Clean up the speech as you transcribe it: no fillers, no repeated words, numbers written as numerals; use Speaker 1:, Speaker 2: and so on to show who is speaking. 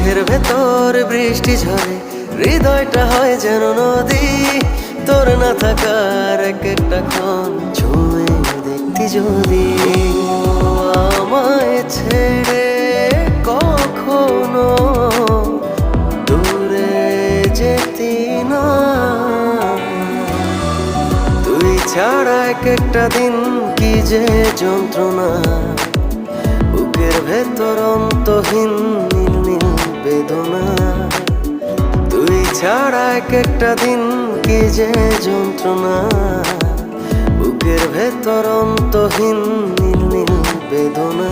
Speaker 1: বুকের ভেতর বৃষ্টি ঝরে, হৃদয়টা হয় যেন নদী। তোর না থাকার এক একটা ক্ষণ ছুঁয়ে দেখতি যদি। আমায় ছেড়ে কখনো দূরে যেতি না, তুই ছাড়া এক একটা দিন কি যে যন্ত্রণা। বুকের ভেতর অন্তহীন নীল নীল বেদনা, তুই ছাড়া এক একটা দিন কি যে যন্ত্রণা। বুকের ভেতর অন্তহীন নীল নীল বেদনা।